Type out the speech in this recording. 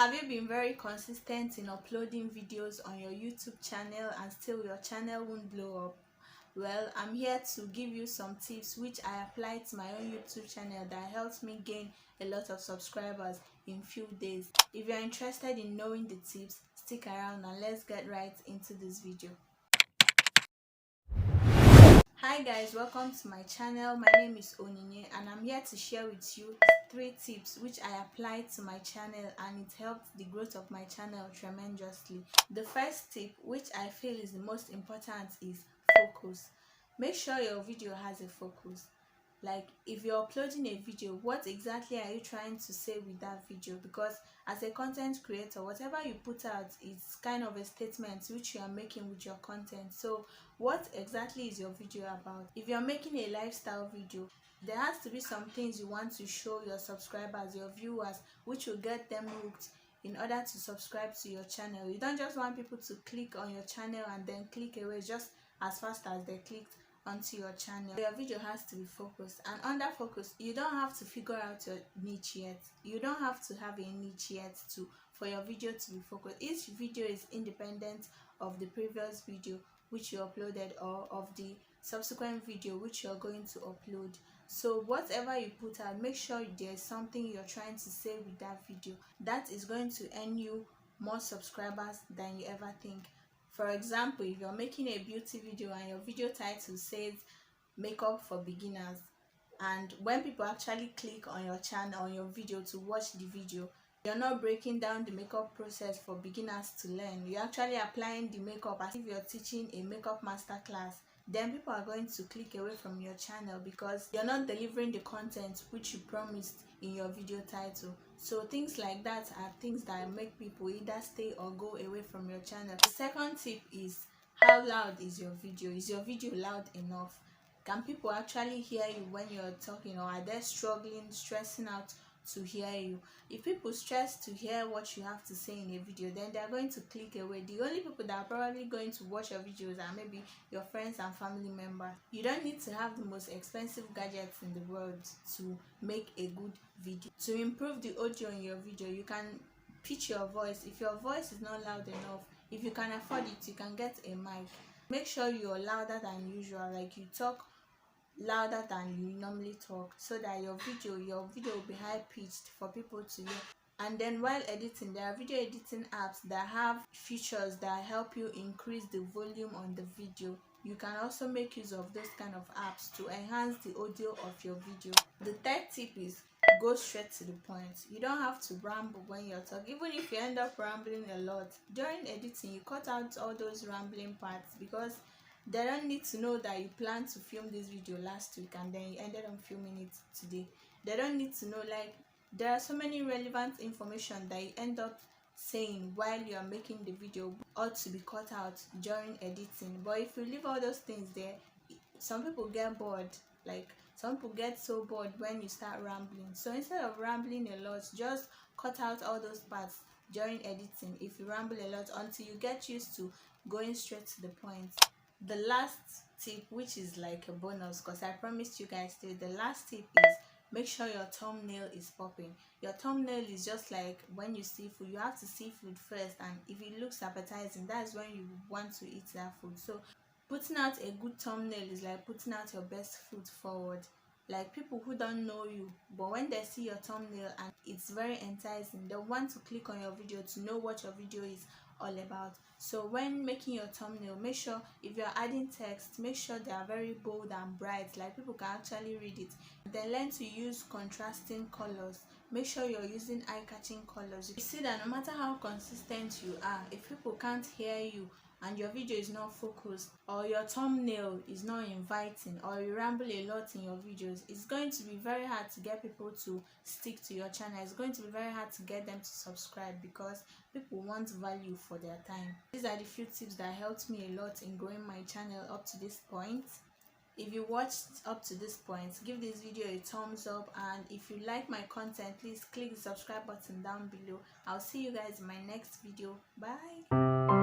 Have you been very consistent in uploading videos on your YouTube channel and still your channel won't blow up? Well, I'm here to give you some tips which I applied to my own YouTube channel that helped me gain a lot of subscribers in few days. If you're interested in knowing the tips, stick around and let's get right into this video. Hi guys, welcome to my channel. My name is Onyii and I'm here to share with you 3 tips which I applied to my channel and it helped the growth of my channel tremendously. The first tip, which I feel is the most important, is focus. Make sure your video has a focus. Like, if you're uploading a video, what exactly are you trying to say with that video? Because as a content creator, whatever you put out is kind of a statement which you are making with your content. So what exactly is your video about? If you're making a lifestyle video, there has to be some things you want to show your subscribers, your viewers, which will get them hooked in order to subscribe to your channel. You don't just want people to click on your channel and then click away just as fast as they clicked onto your channel. Your video has to be focused, and under focus, you don't have to figure out your niche yet. You don't have to have a niche yet for your video to be focused. Each video is independent of the previous video which you uploaded or of the subsequent video which you're going to upload. So whatever you put out, make sure there's something you're trying to say with that video that is going to earn you more subscribers than you ever think. For example, if you're making a beauty video and your video title says makeup for beginners, and when people actually click on your channel, on your video to watch the video, you're not breaking down the makeup process for beginners to learn. You're actually applying the makeup as if you're teaching a makeup master class. Then people are going to click away from your channel because you're not delivering the content which you promised in your video title. So things like that are things that make people either stay or go away from your channel. The second tip is, how loud is your video? Is your video loud enough? Can people actually hear you when you're talking, or are they struggling, stressing out to hear you? If people stress to hear what you have to say in a video, then they're going to click away. The only people that are probably going to watch your videos are maybe your friends and family members. You don't need to have the most expensive gadgets in the world to make a good video. To improve the audio in your video, you can pitch your voice. If your voice is not loud enough, if you can afford it, you can get a mic. Make sure you're louder than usual, like you talk louder than you normally talk, so that your video will be high pitched for people to hear. And then while editing, there are video editing apps that have features that help you increase the volume on the video. You can also make use of those kind of apps to enhance the audio of your video. The third tip is, go straight to the point. You don't have to ramble when you're talking. Even if you end up rambling a lot during editing, you cut out all those rambling parts, because they don't need to know that you planned to film this video last week and then you ended up filming it today. They don't need to know, like, there are so many relevant information that you end up saying while you are making the video ought to be cut out during editing. But if you leave all those things there, some people get bored. Like, some people get so bored when you start rambling. So instead of rambling a lot, just cut out all those parts during editing if you ramble a lot, until you get used to going straight to the point. The last tip, which is like a bonus because I promised you guys to, the last tip is, make sure your thumbnail is popping. Your thumbnail is just like when you see food. You have to see food first, and if it looks appetizing, that's when you want to eat that food. So putting out a good thumbnail is like putting out your best foot forward. Like, people who don't know you, but when they see your thumbnail and it's very enticing, they want to click on your video to know what your video is all about. So when making your thumbnail, make sure if you're adding text, make sure they are very bold and bright, like people can actually read it. Then learn to use contrasting colors. Make sure you're using eye-catching colors. You see that no matter how consistent you are, if people can't hear you and your video is not focused, or your thumbnail is not inviting, or you ramble a lot in your videos, it's going to be very hard to get people to stick to your channel. It's going to be very hard to get them to subscribe, because people want value for their time. These are the few tips that helped me a lot in growing my channel up to this point. If you watched up to this point, give this video a thumbs up, and if you like my content, please click the subscribe button down below. I'll see you guys in my next video. Bye.